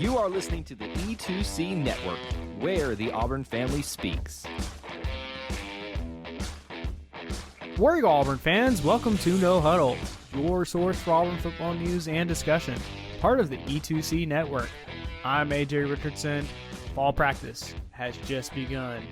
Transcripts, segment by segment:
You are listening to the E2C Network, where the Auburn family speaks. Where are you, Auburn fans? Welcome to No Huddle, your source for Auburn football news and discussion, part of the E2C Network. I'm AJ Richardson. Fall practice has just begun,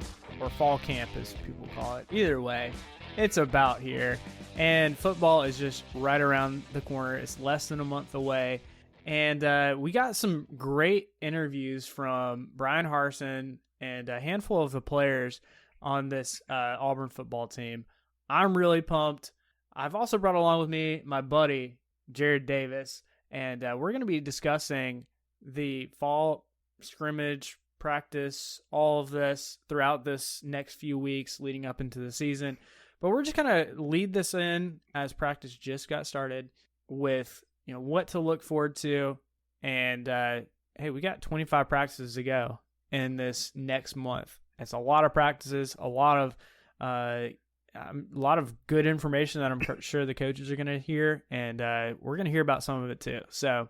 or fall camp as people call it. Either way, it's about here, and football is just right around the corner. It's less than a month away, and we got some great interviews from Bryan Harsin and a handful of the players on this Auburn football team. I'm really pumped. I've also brought along with me my buddy, Jared Davis, and we're going to be discussing the fall scrimmage, practice, all of this throughout this next few weeks leading up into the season. But we're just going to lead this in as practice just got started with, what to look forward to. And, hey, we got 25 practices to go in this next month. It's a lot of practices, a lot of good information that I'm sure the coaches are going to hear, and we're going to hear about some of it too. So,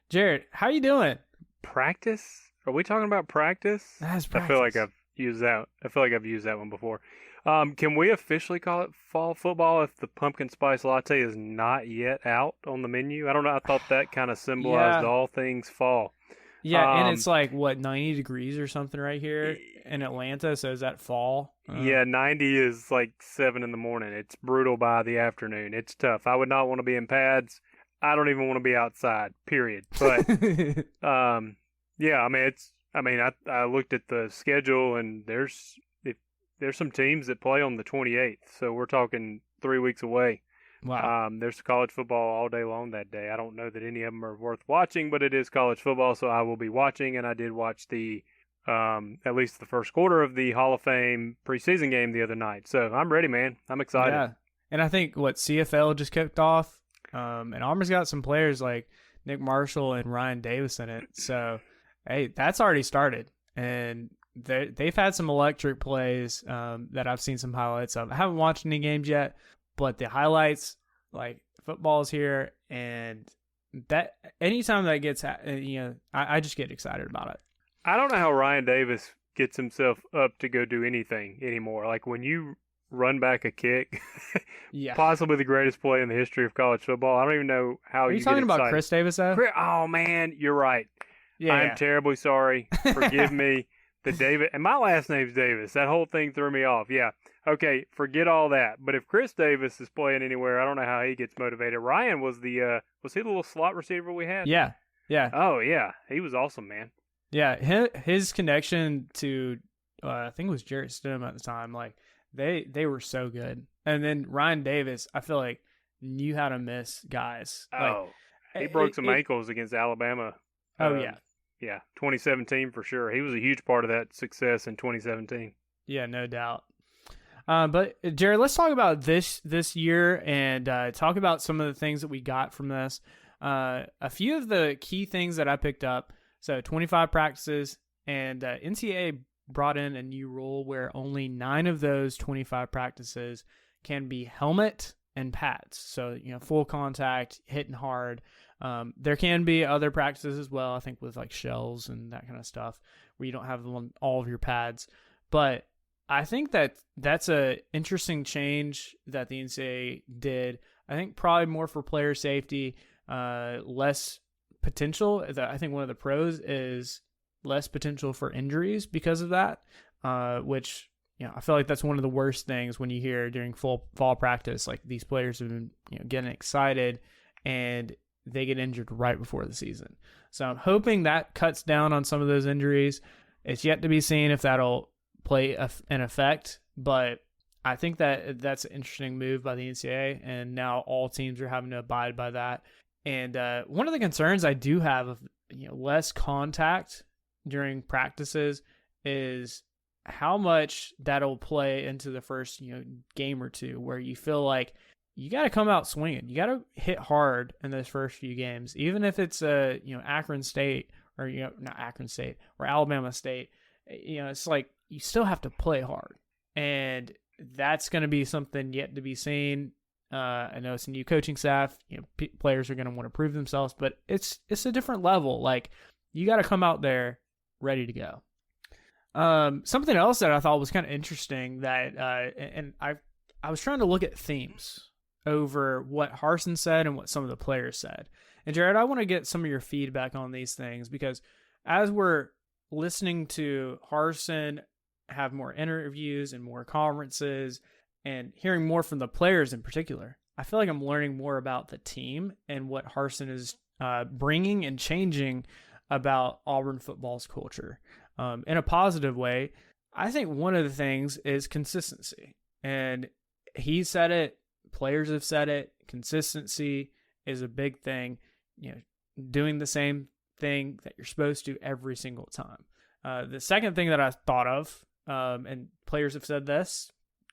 Jared, how you doing? Practice? Are we talking about practice? That's practice. I feel like I've used that one before. Can we officially call it fall football if the pumpkin spice latte is not yet out on the menu? I don't know. I thought that kind of symbolized all things fall. Yeah, and it's like, 90 degrees or something right here in Atlanta, so is that fall? Yeah, 90 is like 7 in the morning. It's brutal by the afternoon. It's tough. I would not want to be in pads. I don't even want to be outside, period. But, yeah, I looked at the schedule, and there's some teams that play on the 28th, so we're talking 3 weeks away. Wow. There's college football all day long that day. I don't know that any of them are worth watching, but it is college football, so I will be watching, and I did watch at least the first quarter of the Hall of Fame preseason game the other night. So I'm ready, man. I'm excited. Yeah, and I think CFL just kicked off, and Auburn's got some players like Nick Marshall and Ryan Davis in it. So, hey, that's already started, and they've had some electric plays that I've seen some highlights of. I haven't watched any games yet, but the highlights, like football's here, and that anytime that gets, I just get excited about it. I don't know how Ryan Davis gets himself up to go do anything anymore. Like when you run back a kick, yeah, possibly the greatest play in the history of college football. I don't even know how Are you get talking excited. about Chris Davis, though? Oh, man, you're right. Yeah, I'm terribly sorry. Forgive me. The David, and my last name's Davis. That whole thing threw me off. Yeah. Okay, forget all that. But if Chris Davis is playing anywhere, I don't know how he gets motivated. Ryan was he the little slot receiver we had? Yeah. Oh, yeah. He was awesome, man. Yeah, his connection to, I think it was Jarrett Stidham at the time, like, they were so good. And then Ryan Davis, I feel like, knew how to miss guys. He broke some ankles against Alabama. Oh, yeah. Yeah, 2017 for sure. He was a huge part of that success in 2017. Yeah, no doubt. But, Jared, let's talk about this year and talk about some of the things that we got from this. A few of the key things that I picked up. So 25 practices, and NCAA brought in a new rule where only 9 of those 25 practices can be helmet and pads. So, full contact, hitting hard. There can be other practices as well, I think with like shells and that kind of stuff where you don't have all of your pads. But I think that's a interesting change that the NCAA did. I think probably more for player safety, less potential. I think one of the pros is less potential for injuries because of that, which I feel like that's one of the worst things when you hear during fall practice, like these players have been getting excited and they get injured right before the season. So I'm hoping that cuts down on some of those injuries. It's yet to be seen if that'll play an effect, but I think that's an interesting move by the NCAA, and now all teams are having to abide by that. And one of the concerns I do have of less contact during practices is how much that'll play into the first game or two, where you feel like you got to come out swinging. You got to hit hard in those first few games, even if it's Akron State or not Akron State or Alabama State. It's like you still have to play hard, and that's going to be something yet to be seen. I know it's a new coaching staff. Players are going to want to prove themselves, but it's a different level. Like You got to come out there ready to go. Something else that I thought was kind of interesting that, and I was trying to look at themes over what Harsin said and what some of the players said. And Jared, I want to get some of your feedback on these things because as we're listening to Harsin have more interviews and more conferences and hearing more from the players in particular, I feel like I'm learning more about the team and what Harsin is bringing and changing about Auburn football's culture in a positive way. I think one of the things is consistency. And he said it, players have said it, consistency is a big thing. Doing the same thing that you're supposed to every single time. The second thing that I thought of, and players have said this,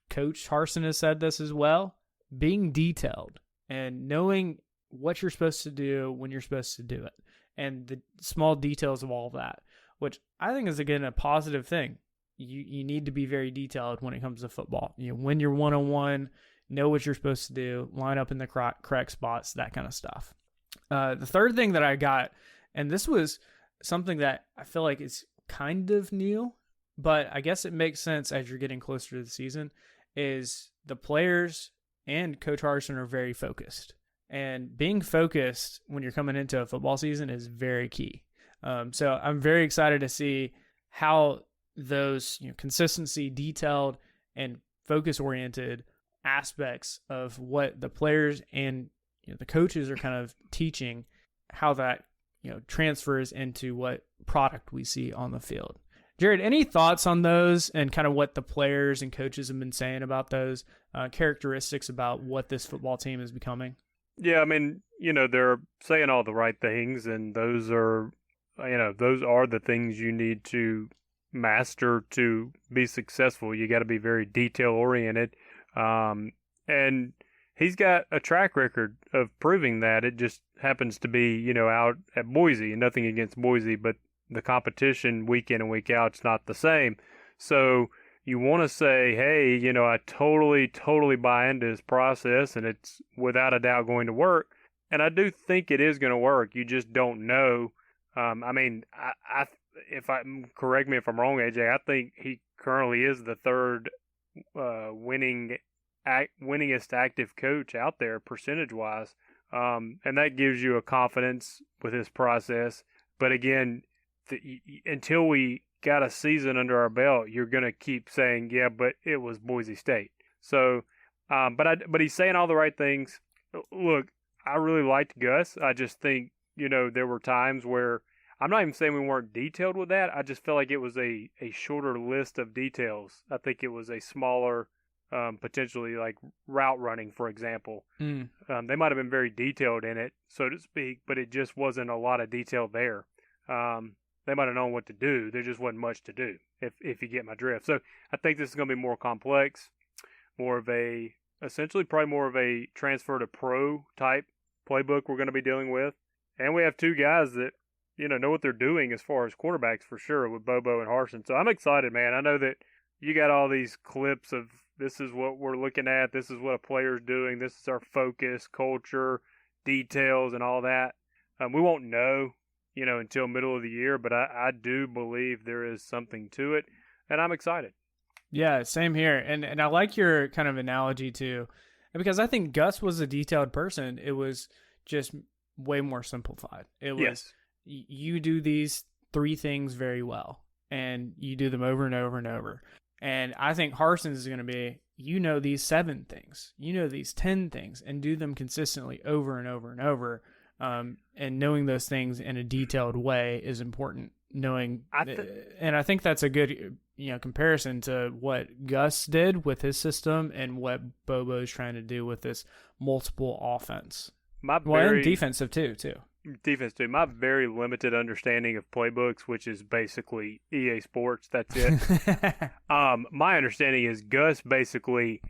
Coach Harsin has said this as well, being detailed and knowing what you're supposed to do when you're supposed to do it and the small details of all of that, which I think is, again, a positive thing. You need to be very detailed when it comes to football. When you're one-on-one, know what you're supposed to do, line up in the correct spots, that kind of stuff. The third thing that I got, and this was something that I feel like is kind of new, but I guess it makes sense as you're getting closer to the season, is the players and Coach Harsin are very focused. And being focused when you're coming into a football season is very key. So I'm very excited to see how those consistency, detailed, and focus-oriented aspects of what the players and the coaches are kind of teaching, how that transfers into what product we see on the field. Jared, any thoughts on those and kind of what the players and coaches have been saying about those characteristics about what this football team is becoming? Yeah, I mean, they're saying all the right things, and those are the things you need to master to be successful. You got to be very detail oriented. And he's got a track record of proving that. It just happens to be, out at Boise, and nothing against Boise, but the competition week in and week out is not the same. So you want to say, hey, I totally buy into this process, and it's without a doubt going to work. And I do think it is going to work. You just don't know. Correct me if I'm wrong, AJ, I think he currently is the third winningest active coach out there percentage-wise. And that gives you a confidence with his process. But again, until we got a season under our belt, you're going to keep saying, yeah, but it was Boise State. So, but he's saying all the right things. Look, I really liked Gus. I just think, there were times where I'm not even saying we weren't detailed with that. I just felt like it was a shorter list of details. I think it was a smaller, potentially like route running, for example. They might have been very detailed in it, so to speak, but it just wasn't a lot of detail there. They might have known what to do. There just wasn't much to do, if you get my drift. So I think this is going to be more complex, essentially probably more of a transfer to pro type playbook we're going to be dealing with. And we have two guys that, know what they're doing as far as quarterbacks for sure with Bobo and Harsin. So I'm excited, man. I know that you got all these clips of this is what we're looking at. This is what a player's doing. This is our focus, culture, details, and all that. We won't know, until middle of the year, but I do believe there is something to it, and I'm excited. Yeah, same here. And I like your kind of analogy too, because I think Gus was a detailed person. It was just way more simplified. It was, you do these 3 things very well, and you do them over and over and over. And I think Harsin's is going to be, these 7 things, these 10 things, and do them consistently over and over and over. And knowing those things in a detailed way is important. And I think that's a good, comparison to what Gus did with his system and what Bobo's trying to do with this multiple offense. And defensive too. Defense too. My very limited understanding of playbooks, which is basically EA Sports. That's it. My understanding is Gus basically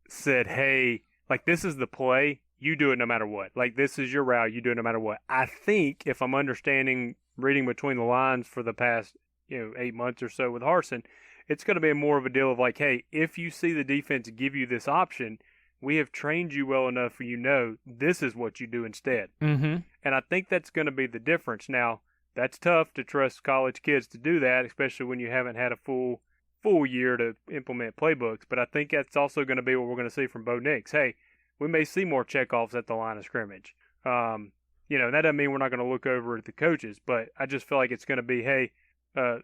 said, "Hey, like this is the play. You do it no matter what. Like this is your route. You do it no matter what." I think if I'm understanding, reading between the lines for the past 8 months or so with Harsin, it's going to be more of a deal of like, hey, if you see the defense give you this option, we have trained you well enough for this is what you do instead. Mm-hmm. And I think that's going to be the difference. Now, that's tough to trust college kids to do that, especially when you haven't had a full year to implement playbooks. But I think that's also going to be what we're going to see from Bo Nix. Hey, we may see more checkoffs at the line of scrimmage. That doesn't mean we're not going to look over at the coaches, but I just feel like it's going to be, hey,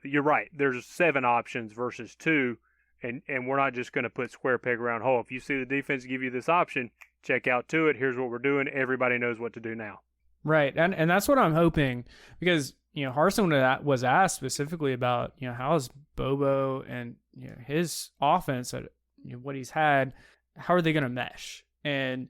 you're right. There's 7 options versus 2, and we're not just going to put square peg round hole. If you see the defense give you this option, check out to it. Here's what we're doing. Everybody knows what to do now. Right, and that's what I'm hoping, because Harsin was asked specifically about how is Bobo and his offense at what he's had, how are they going to mesh, and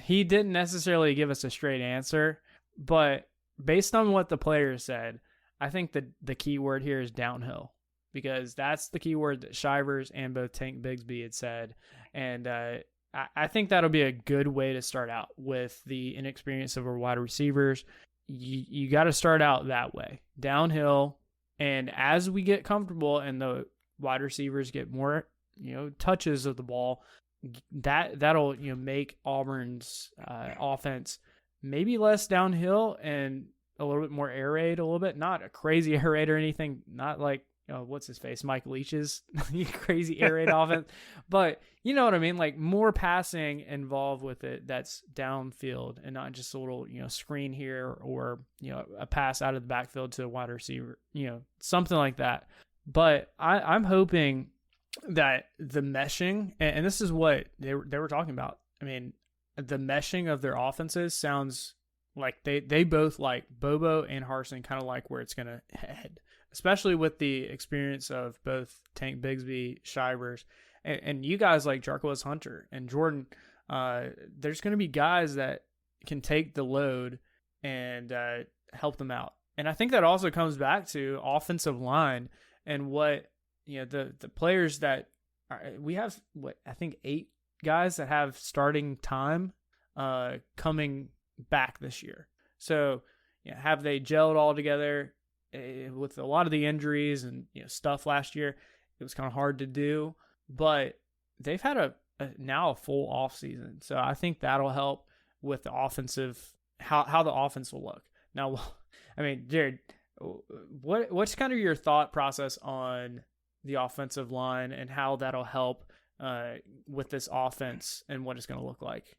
he didn't necessarily give us a straight answer, but based on what the players said, I think that the key word here is downhill, because that's the key word that Shivers and both Tank Bigsby had said, and I think that'll be a good way to start out with the inexperience of our wide receivers. You got to start out that way, downhill, and as we get comfortable and the wide receivers get more touches of the ball, that'll make Auburn's offense maybe less downhill and a little bit more air raid, a little bit, not a crazy air raid or anything, not like what's his face, Mike Leach's crazy air raid offense, but you know what I mean, like more passing involved with it that's downfield and not just a little screen here or a pass out of the backfield to a wide receiver, something like that. But I'm hoping that the meshing, and this is what they were talking about. I mean, the meshing of their offenses sounds like they both, like Bobo and Harsin, kind of like where it's going to head, especially with the experience of both Tank Bigsby, Shivers, and you guys like Jarquez Hunter and Jordan. There's going to be guys that can take the load and help them out. And I think that also comes back to offensive line and what the players that we have. What I think 8 guys that have starting time coming back this year. So have they gelled all together? With a lot of the injuries and stuff last year, it was kind of hard to do, but they've had now a full off season. So I think that'll help with the offensive, how the offense will look. Now, I mean, Jared, what's kind of your thought process on the offensive line and how that'll help with this offense and what it's going to look like?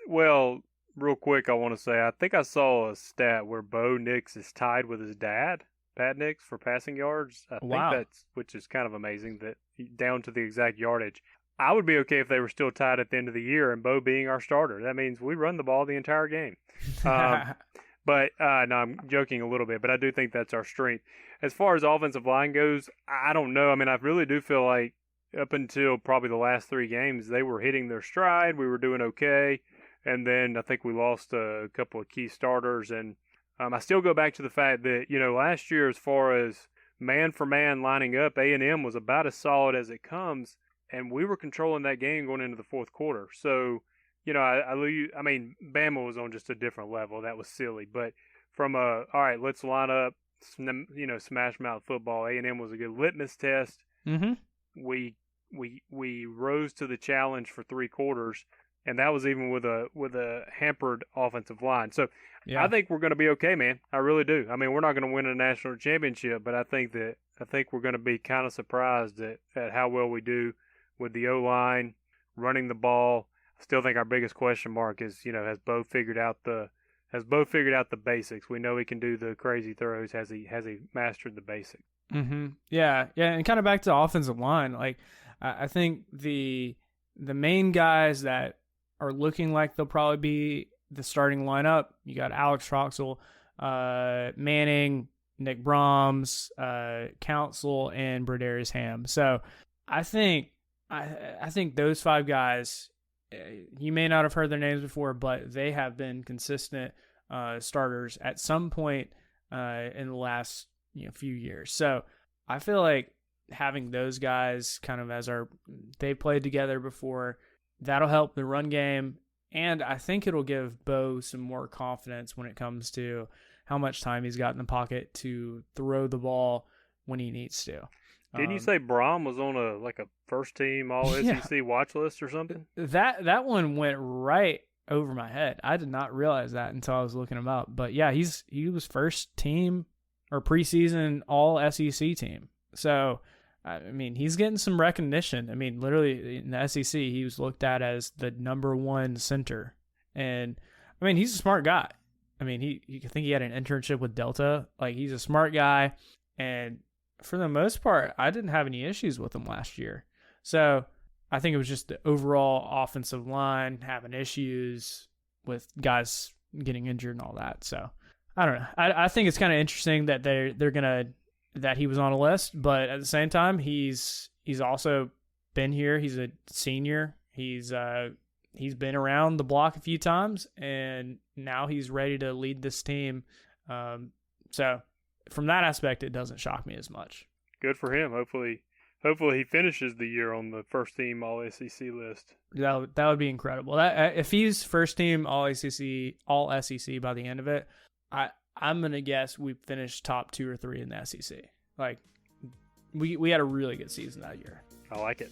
Well, real quick, I want to say, I think I saw a stat where Bo Nix is tied with his dad, Pat Nix, for passing yards. I think that's, which is kind of amazing, that down to the exact yardage. I would be okay if they were still tied at the end of the year and Bo being our starter. That means we run the ball the entire game. But no, I'm joking a little bit, but I do think that's our strength. As far as offensive line goes, I don't know. I mean, I really do feel like up until probably the last 3 games, they were hitting their stride. We were doing okay. And then I think we lost a couple of key starters. And I still go back to the fact that, last year, as far as man for man lining up, A&M was about as solid as it comes. And we were controlling that game going into the fourth quarter. So, I mean, Bama was on just a different level. That was silly. But from all right, let's line up, smash mouth football. A&M was a good litmus test. Mm-hmm. We rose to the challenge for 3 quarters. And that was even with a hampered offensive line. So yeah. I think we're going to be okay, man. I really do. I mean, we're not going to win a national championship, but I think we're going to be kind of surprised at how well we do with the O-line, running the ball. I still think our biggest question mark is, has Bo figured out the basics? We know he can do the crazy throws. Has he mastered the basics? Mm-hmm. Yeah, and kind of back to the offensive line. Like, I think the main guys that are looking like they'll probably be the starting lineup. You got Alex Troxell, Manning, Nick Brahms, Council, and Broderius Ham. So I think those 5 guys, you may not have heard their names before, but they have been consistent starters at some point in the last few years. So I feel like having those guys kind of they played together before, that'll help the run game, and I think it'll give Bo some more confidence when it comes to how much time he's got in the pocket to throw the ball when he needs to. Didn't you say Braum was on a first team All SEC watch list or something? That one went right over my head. I did not realize that until I was looking him up. But yeah, he was first team or preseason all SEC team. So, I mean, he's getting some recognition. I mean, literally in the SEC, he was looked at as the number one center. And, I mean, he's a smart guy. I mean, I think he had an internship with Delta. Like, he's a smart guy. And for the most part, I didn't have any issues with him last year. So, I think it was just the overall offensive line having issues with guys getting injured and all that. So, I don't know. I think it's kind of interesting that they're gonna that he was on a list, but at the same time, he's also been here. He's a senior. He's been around the block a few times, and now he's ready to lead this team. So from that aspect, it doesn't shock me as much. Good for him. Hopefully he finishes the year on the first team All SEC list. That would be incredible. If he's first team All SEC by the end of it, I'm gonna guess we finished top 2 or 3 in the SEC. Like, we had a really good season that year. I like it.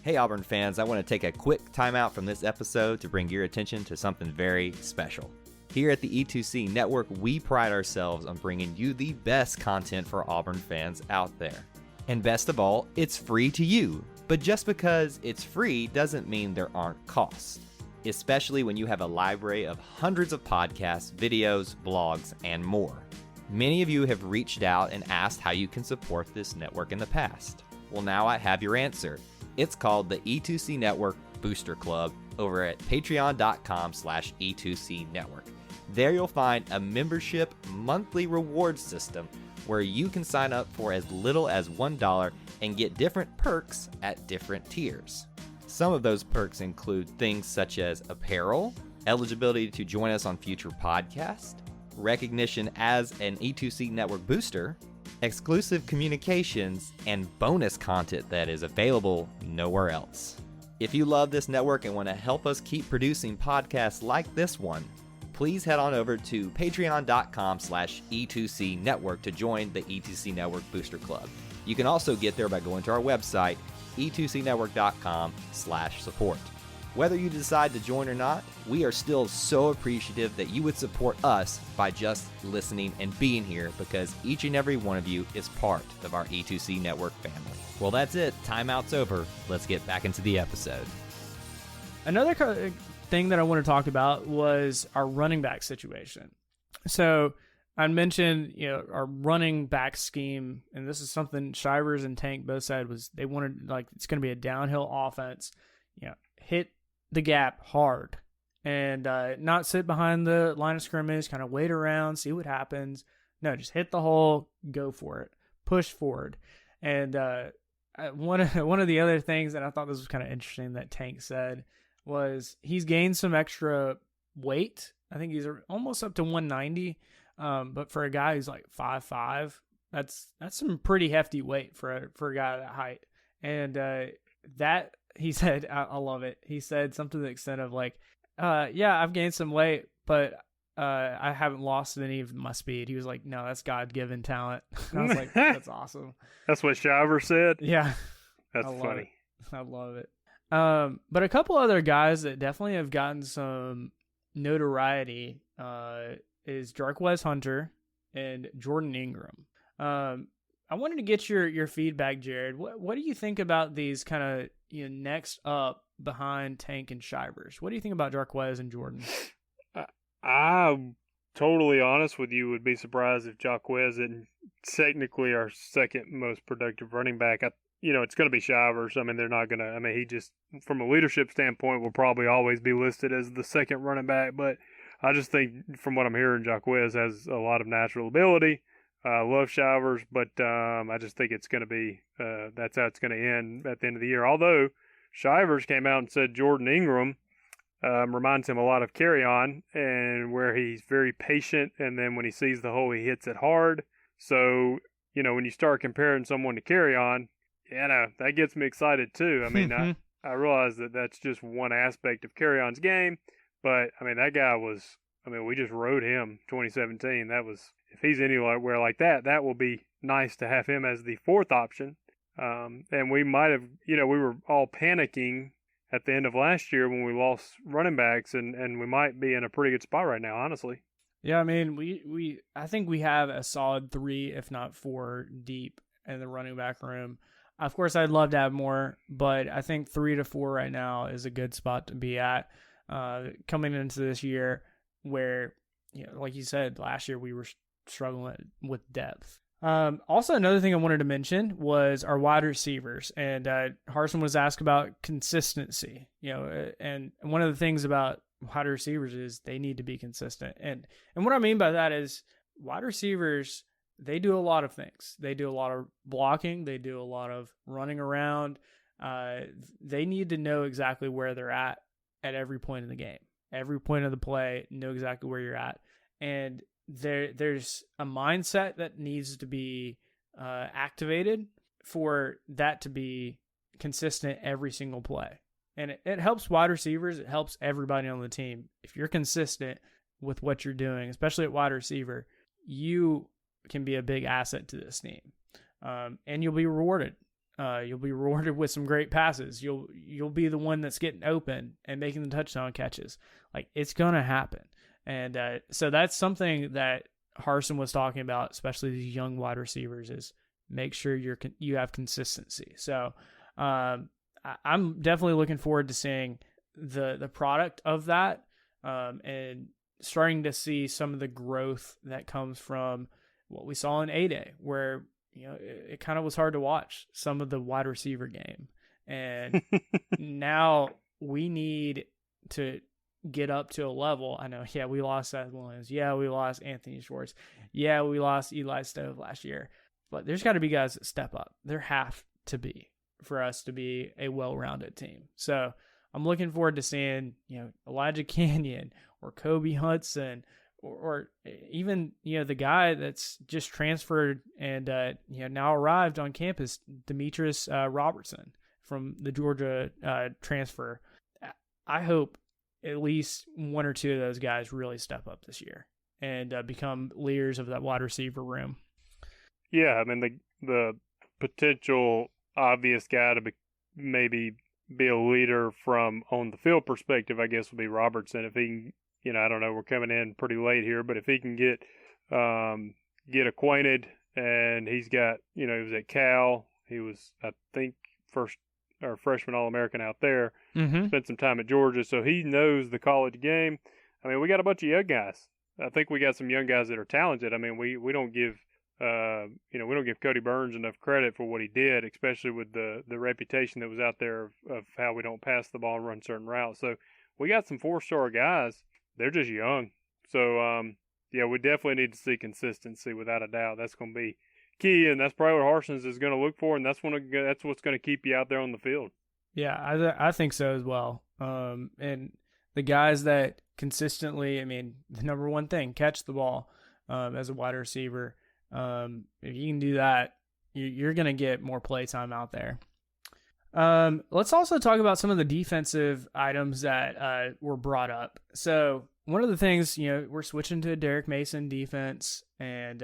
Hey Auburn fans, I want to take a quick timeout from this episode to bring your attention to something very special. Here at the E2C Network, we pride ourselves on bringing you the best content for Auburn fans out there. And best of all, it's free to you. But just because it's free doesn't mean there aren't costs, especially when you have a library of hundreds of podcasts, videos, blogs, and more. Many of you have reached out and asked how you can support this network in the past. Well, now I have your answer. It's called the E2C Network Booster Club over at patreon.com/E2C Network. There you'll find a membership monthly reward system where you can sign up for as little as $1 and get different perks at different tiers. Some of those perks include things such as apparel, eligibility to join us on future podcasts, recognition as an E2C Network booster, exclusive communications, and bonus content that is available nowhere else. If you love this network and want to help us keep producing podcasts like this one, please head on over to patreon.com/E2C Network to join the E2C Network Booster Club. You can also get there by going to our website, e2cnetwork.com/support. Whether you decide to join or not, we are still so appreciative that you would support us by just listening and being here, because each and every one of you is part of our E2C Network family. Well, that's it. Timeout's over. Let's get back into the episode. Another thing that I want to talk about was our running back situation. So I mentioned, our running back scheme, and this is something Shivers and Tank both said was they wanted, like, it's going to be a downhill offense, hit the gap hard and not sit behind the line of scrimmage, kind of wait around, see what happens. No, just hit the hole, go for it, push forward. And one of the other things that I thought this was kind of interesting that Tank said was he's gained some extra weight. I think he's almost up to 190. But for a guy who's like 5'5", that's some pretty hefty weight for a guy that height. And that, he said, I love it. He said something to the extent of like, yeah, I've gained some weight, but I haven't lost any of my speed. He was like, no, that's God-given talent. And I was like, that's awesome. That's what Shiver said? Yeah. That's funny. I love it. But a couple other guys that definitely have gotten some notoriety is Jarquez Hunter and Jordan Ingram. I wanted to get your feedback, Jared. What do you think about these kind of next up behind Tank and Shivers? What do you think about Jarquez and Jordan? I'm totally honest with you. Would be surprised if Jarquez isn't technically our second most productive running back. It's going to be Shivers. I mean, they're not going to. I mean, he just, from a leadership standpoint, will probably always be listed as the second running back. But I just think, from what I'm hearing, Jarquez has a lot of natural ability. I love Shivers, but I just think it's going to be that's how it's going to end at the end of the year. Although Shivers came out and said Jordan Ingram reminds him a lot of Carry-On, and where he's very patient, and then when he sees the hole, he hits it hard. So, when you start comparing someone to Carry-On, that gets me excited too. I mean, I realize that that's just one aspect of Carry-On's game, but I mean, that guy was, we just rode him 2017. That was, if he's anywhere like that, that will be nice to have him as the fourth option. And we might have, we were all panicking at the end of last year when we lost running backs, and we might be in a pretty good spot right now, honestly. Yeah, I mean, I think we have a solid 3, if not 4 deep in the running back room. Of course, I'd love to have more, but I think 3 to 4 right now is a good spot to be at coming into this year where, like you said, last year we were struggling with depth. Also, another thing I wanted to mention was our wide receivers, and Harsin was asked about consistency. And one of the things about wide receivers is they need to be consistent, and what I mean by that is wide receivers, they do a lot of things. They do a lot of blocking. They do a lot of running around. They need to know exactly where they're at every point in the game, every point of the play. Know exactly where you're at, and there's a mindset that needs to be activated for that to be consistent every single play. And it helps wide receivers. It helps everybody on the team. If you're consistent with what you're doing, especially at wide receiver, you can be a big asset to this team. And you'll be rewarded. You'll be rewarded with some great passes. You'll be the one that's getting open and making the touchdown catches. Like, it's going to happen. And so that's something that Harsin was talking about, especially these young wide receivers, is make sure you have consistency. So I'm definitely looking forward to seeing the product of that and starting to see some of the growth that comes from what we saw in A-Day, where it kind of was hard to watch some of the wide receiver game. And now we need to get up to a level. I know, we lost Seth Williams. Yeah, we lost Anthony Schwartz. Yeah, we lost Eli Stove last year. But there's got to be guys that step up. There have to be for us to be a well-rounded team. So I'm looking forward to seeing, Elijah Canyon or Kobe Hudson or even, the guy that's just transferred and, now arrived on campus, Demetrius Robertson from the Georgia transfer. I hope at least 1 or 2 of those guys really step up this year and become leaders of that wide receiver room. Yeah, I mean, the potential obvious guy to maybe be a leader from on the field perspective, I guess, would be Robertson. If he can, I don't know, we're coming in pretty late here, but if he can get acquainted, and he's got, he was at Cal, he was, I think, freshman All-American out there, spent some time at Georgia, so he knows the college game. I mean, we got a bunch of young guys. I think we got some young guys that are talented. I mean, we don't give we don't give Cody Burns enough credit for what he did, especially with the reputation that was out there of how we don't pass the ball and run certain routes. So we got some 4-star guys. They're just young. So, we definitely need to see consistency without a doubt. That's going to be key, and that's probably what Harsin's is going to look for, and that's what's going to keep you out there on the field. Yeah, I think so as well. And the guys that consistently, I mean, the number one thing, catch the ball as a wide receiver. If you can do that, you're going to get more play time out there. Let's also talk about some of the defensive items that were brought up. So one of the things, we're switching to a Derek Mason defense, and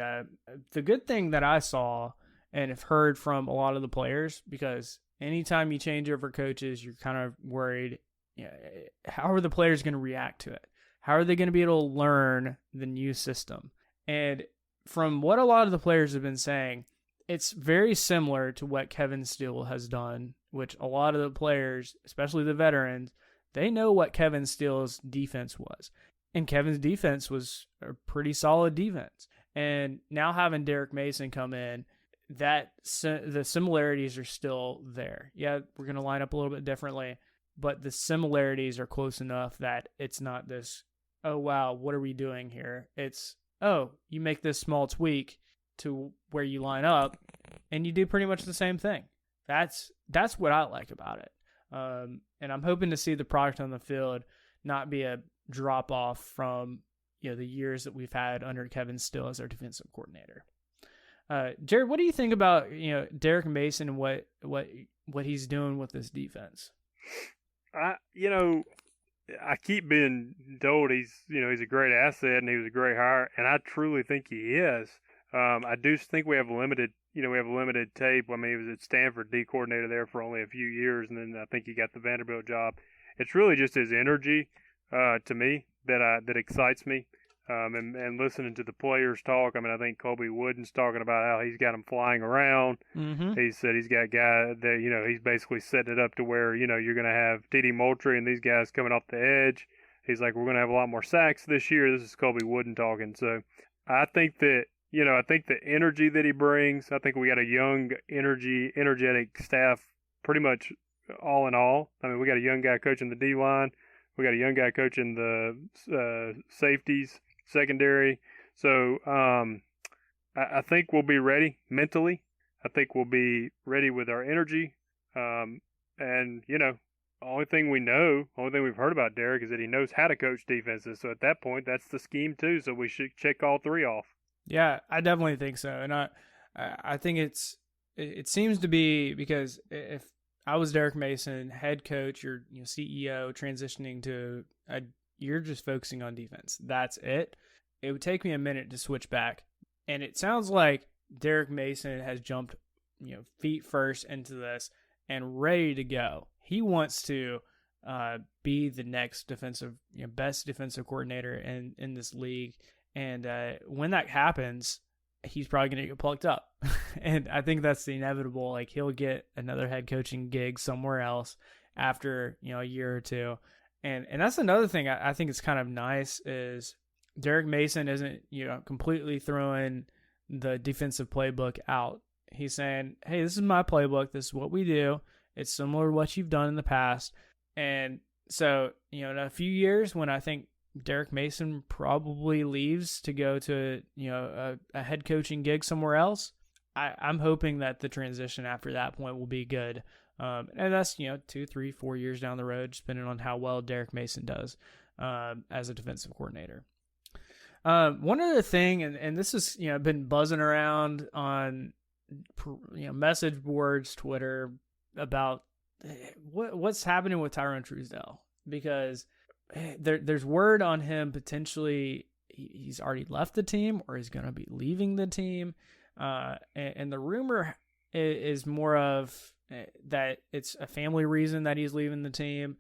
the good thing that I saw and have heard from a lot of the players, because anytime you change over coaches, you're kind of worried, how are the players going to react to it? How are they going to be able to learn the new system? And from what a lot of the players have been saying, it's very similar to what Kevin Steele has done, which a lot of the players, especially the veterans, they know what Kevin Steele's defense was. And Kevin's defense was a pretty solid defense. And now having Derek Mason come in, the similarities are still there. Yeah, we're going to line up a little bit differently, but the similarities are close enough that it's not this, oh, wow, what are we doing here? It's, oh, you make this small tweak to where you line up, and you do pretty much the same thing. That's what I like about it. And I'm hoping to see the product on the field not be a drop off from the years that we've had under Kevin Steele as our defensive coordinator. Jared, what do you think about Derek Mason and what he's doing with this defense? I keep being told he's a great asset and he was a great hire, and I truly think he is. I do think we have limited tape. I mean, he was at Stanford D coordinator there for only a few years, and then I think he got the Vanderbilt job. It's really just his energy, to me, that excites me. And listening to the players talk, I mean, I think Colby Wooden's talking about how he's got them flying around. Mm-hmm. He said he's got guys that, he's basically setting it up to where, you're going to have T.D. Moultrie and these guys coming off the edge. He's like, we're going to have a lot more sacks this year. This is Colby Wooden talking. So I think that, I think the energy that he brings, I think we got a young, energetic staff pretty much all in all. I mean, we got a young guy coaching the D-line. We got a young guy coaching the safeties, secondary. So I think we'll be ready mentally. I think we'll be ready with our energy. And, the only thing we've heard about Derek is that he knows how to coach defenses. So at that point, that's the scheme too. So we should check all three off. Yeah, I definitely think so. And I think it seems to be because if I was Derek Mason, head coach, you're CEO, transitioning to you're just focusing on defense. That's it. It would take me a minute to switch back. And it sounds like Derek Mason has jumped, feet first into this and ready to go. He wants to be the next best defensive coordinator in this league. And when that happens, he's probably going to get plucked up. And I think that's the inevitable. Like, he'll get another head coaching gig somewhere else after, a year or two. And that's another thing I think is kind of nice is Derek Mason isn't, completely throwing the defensive playbook out. He's saying, hey, this is my playbook. This is what we do. It's similar to what you've done in the past. And so, in a few years when I think Derek Mason probably leaves to go to, a head coaching gig somewhere else, I'm hoping that the transition after that point will be good. And that's, 2, 3, 4 years down the road, depending on how well Derek Mason does as a defensive coordinator. One other thing, and this has, been buzzing around on, message boards, Twitter, about what's happening with Tyrone Truesdell, because there's word on him potentially he's already left the team or he's going to be leaving the team. And the rumor is more of that it's a family reason that he's leaving the team.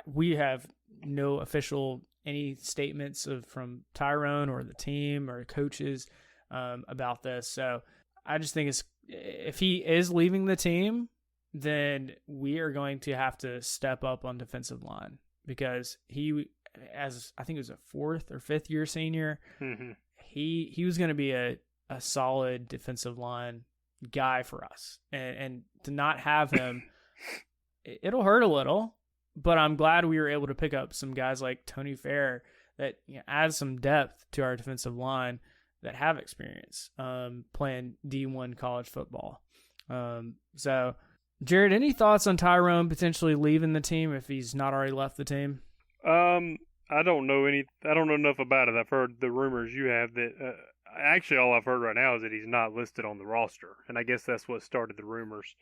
We have no official any statements from Tyrone or the team or coaches about this. So I just think if he is leaving the team, then we are going to have to step up on defensive line, because he, as I think it was a 4th or 5th year senior, mm-hmm. he was going to be a solid defensive line guy for us, and to not have him, it'll hurt a little. But I'm glad we were able to pick up some guys like Tony Fair that add some depth to our defensive line that have experience playing D1 college football. So, Jared, any thoughts on Tyrone potentially leaving the team if he's not already left the team? I don't know enough about it. I've heard the rumors you have that. Actually, all I've heard right now is that he's not listed on the roster, and I guess that's what started the rumors.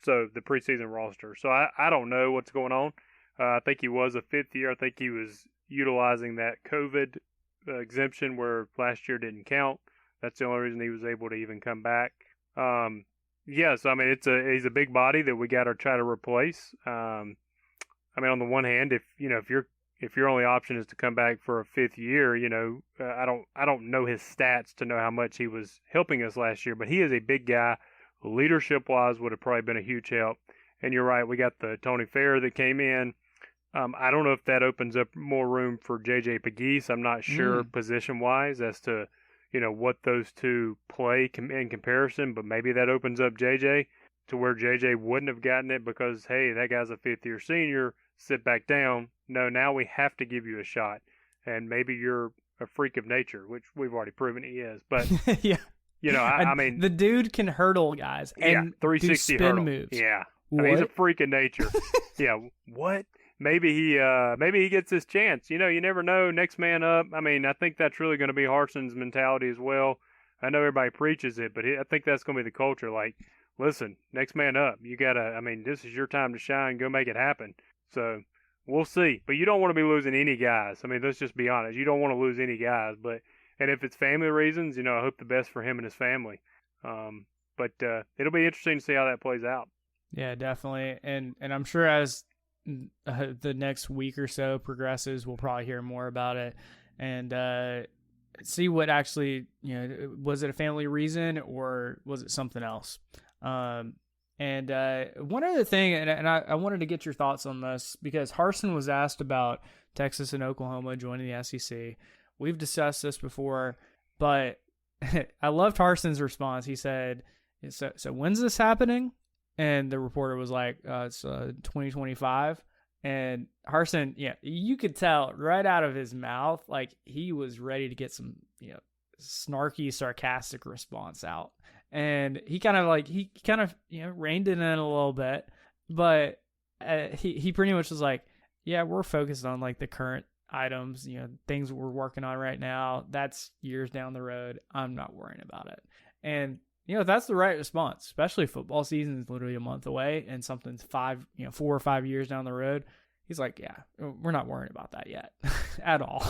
So the preseason roster. So I don't know what's going on. I think he was a 5th year. I think he was utilizing that COVID exemption where last year didn't count. That's the only reason he was able to even come back. Yes, I mean he's a big body that we got to try to replace. I mean, on the one hand, if your only option is to come back for a 5th year, I don't know his stats to know how much he was helping us last year, but he is a big guy. Leadership wise, would have probably been a huge help. And you're right, we got the Tony Fair that came in. I don't know if that opens up more room for JJ Pegues. I'm not sure position wise as to what those two play in comparison, but maybe that opens up JJ to where JJ wouldn't have gotten it because, hey, that guy's a 5th year senior, sit back down. No, now we have to give you a shot. And maybe you're a freak of nature, which we've already proven he is. But, yeah. I mean. The dude can hurdle guys and 360 do spin hurdle. moves. Yeah. I mean, he's a freak of nature. Yeah. What? Maybe he gets his chance. You never know. Next man up. I mean, I think that's really going to be Harsin's mentality as well. I know everybody preaches it, but I think that's going to be the culture. Like, listen, next man up. You got to, this is your time to shine. Go make it happen. So we'll see. But you don't want to be losing any guys. I mean, let's just be honest. You don't want to lose any guys. But And if it's family reasons, I hope the best for him and his family. But it'll be interesting to see how that plays out. Yeah, definitely. And I'm sure as the next week or so progresses, we'll probably hear more about it and see what actually, was it a family reason or was it something else? And one other thing, and I wanted to get your thoughts on this because Harsin was asked about Texas and Oklahoma joining the SEC. We've discussed this before, but I loved Harsin's response. He said, so when's this happening? And the reporter was like, it's 2025. And Harsin, you could tell right out of his mouth, like he was ready to get some, snarky, sarcastic response out. And he kind of reined it in a little bit, but he pretty much was like, yeah, we're focused on like the current items, things we're working on right now. That's years down the road. I'm not worrying about it. And that's the right response, especially football season is literally a month away and something's 4 or 5 years down the road. He's like, yeah, we're not worrying about that yet at all.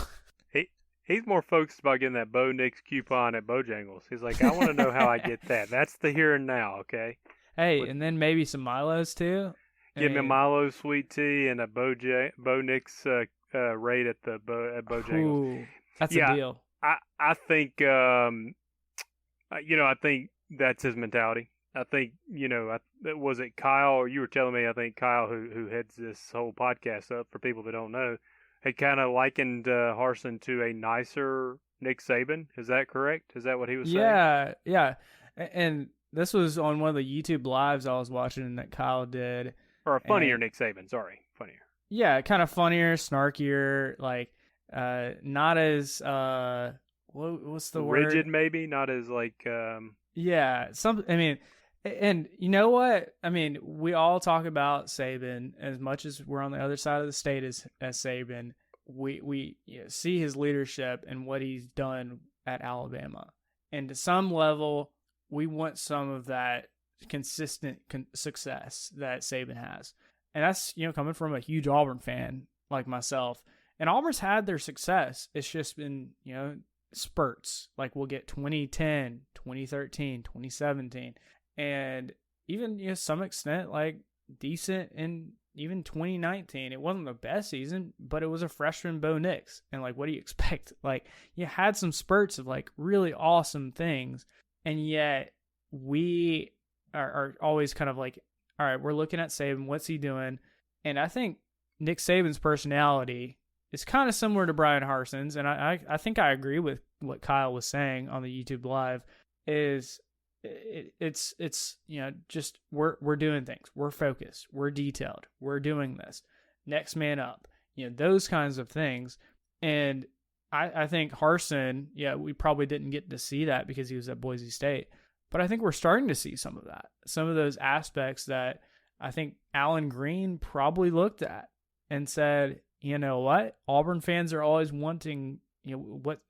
He's more focused about getting that Bo Nix coupon at Bojangles. He's like, I want to know how I get that. That's the here and now, okay? Hey, and then maybe some Milos too. Give me a Milo sweet tea and a Bo Nix rate at Bojangles. Ooh, that's a deal. I think I think that's his mentality. I think, was it Kyle, or you were telling me, I think Kyle, who heads this whole podcast up for people that don't know, had kind of likened Harsin to a nicer Nick Saban. Is that correct? Is that what he was saying? Yeah. And this was on one of the YouTube lives I was watching that Kyle did. Or a funnier Nick Saban, sorry. Funnier. Yeah, kind of funnier, snarkier, like not as what's the word? Rigid, maybe, not as like yeah, and you know what? I mean, we all talk about Saban as much as we're on the other side of the state as Saban. We see his leadership and what he's done at Alabama, and to some level, we want some of that consistent success that Saban has, and that's coming from a huge Auburn fan like myself. And Auburn's had their success. It's just been spurts. Like we'll get 2010, 2013, 2017. And even, some extent, like decent in even 2019. It wasn't the best season, but it was a freshman Bo Nix. And like, what do you expect? Like, you had some spurts of like really awesome things. And yet we are always kind of like, all right, we're looking at Saban. What's he doing? And I think Nick Saban's personality is kind of similar to Bryan Harsin's. And I think I agree with what Kyle was saying on the YouTube live is it's just we're doing things, we're focused, we're detailed, we're doing this, next man up, those kinds of things. And I think Harsin, we probably didn't get to see that because he was at Boise State, but I think we're starting to see some of those aspects that I think Alan Green probably looked at and said, you know what, Auburn fans are always wanting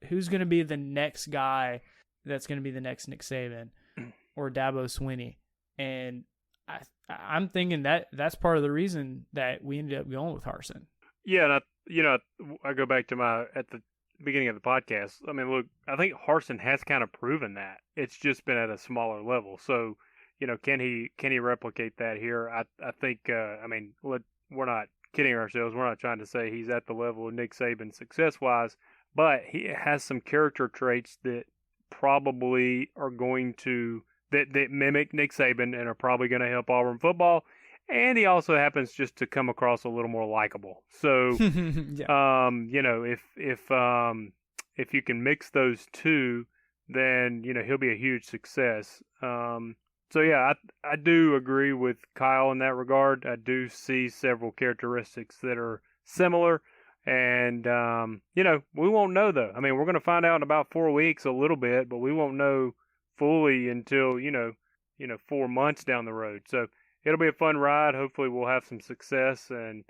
who's going to be the next guy that's going to be the next Nick Saban or Dabo Swinney. And I'm thinking that's part of the reason that we ended up going with Harsin. Yeah, and I go back to at the beginning of the podcast. I mean, look, I think Harsin has kind of proven that. It's just been at a smaller level. So, can he replicate that here? I think, we're not kidding ourselves. We're not trying to say he's at the level of Nick Saban success-wise, but he has some character traits that probably are going to that mimic Nick Saban and are probably going to help Auburn football. And he also happens just to come across a little more likable. So, yeah. If you can mix those two, then he'll be a huge success. So yeah, I do agree with Kyle in that regard. I do see several characteristics that are similar. And, we won't know though. I mean, we're going to find out in about 4 weeks a little bit, but we won't know fully until, 4 months down the road. So it'll be a fun ride. Hopefully we'll have some success and,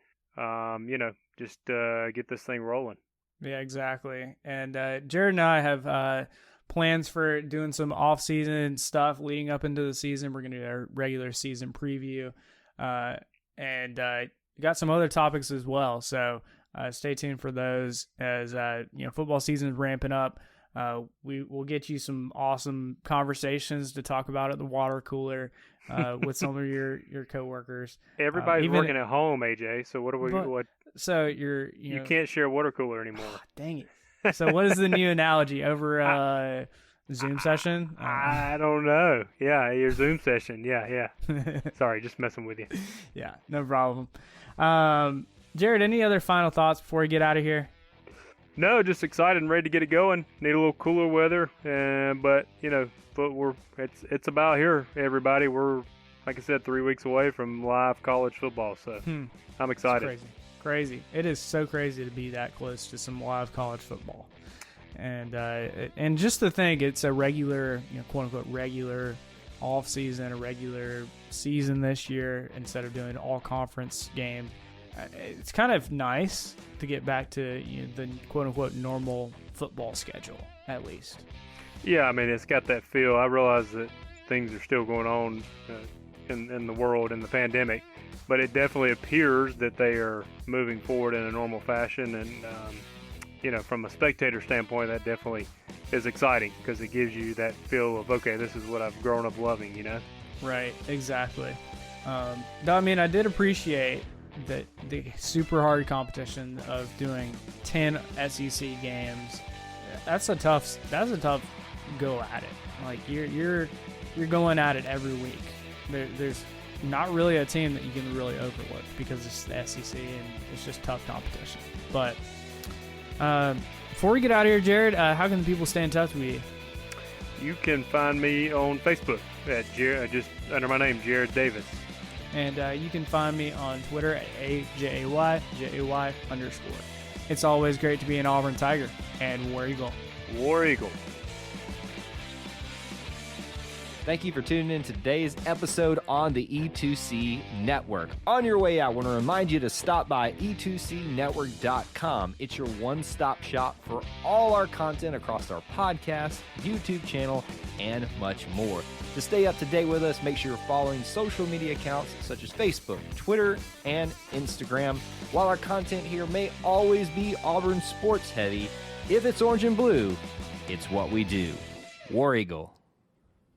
just get this thing rolling. Yeah, exactly. And Jared and I have plans for doing some off-season stuff leading up into the season. We're going to do our regular season preview and got some other topics as well. So stay tuned for those as football season is ramping up. We will get you some awesome conversations to talk about at the water cooler with some of your coworkers. Everybody's working at home, AJ. So what do we? What? So you can't share a water cooler anymore. Dang it! So what is the new analogy over Zoom session? I don't know. Yeah, your Zoom session. Yeah. Sorry, just messing with you. Yeah, no problem. Jared, any other final thoughts before we get out of here? No, just excited and ready to get it going. Need a little cooler weather, but it's about here, everybody. We're, like I said, 3 weeks away from live college football, so I'm excited. It's crazy. It is so crazy to be that close to some live college football, and just to think it's a regular, quote unquote regular off season, a regular season this year instead of doing an all conference game. It's kind of nice to get back to the quote-unquote normal football schedule, at least. Yeah, I mean, it's got that feel. I realize that things are still going on in the world in the pandemic, but it definitely appears that they are moving forward in a normal fashion. And, from a spectator standpoint, that definitely is exciting because it gives you that feel of, okay, this is what I've grown up loving, Right, exactly. Though, I mean, I did appreciate the super hard competition of doing 10 SEC games. That's a tough go at it. Like you're going at it every week. There's not really a team that you can really overlook because it's the SEC and it's just tough competition. But before we get out of here, Jared, how can the people stay in touch with you? You can find me on Facebook at just under my name, Jared Davis. And you can find me on Twitter at AJAY_. It's always great to be an Auburn Tiger. And War Eagle. War Eagle. Thank you for tuning in to today's episode on the E2C Network. On your way out, I want to remind you to stop by e2cnetwork.com. It's your one-stop shop for all our content across our podcast, YouTube channel, and much more. To stay up to date with us, make sure you're following social media accounts such as Facebook, Twitter, and Instagram. While our content here may always be Auburn sports heavy, if it's orange and blue, it's what we do. War Eagle.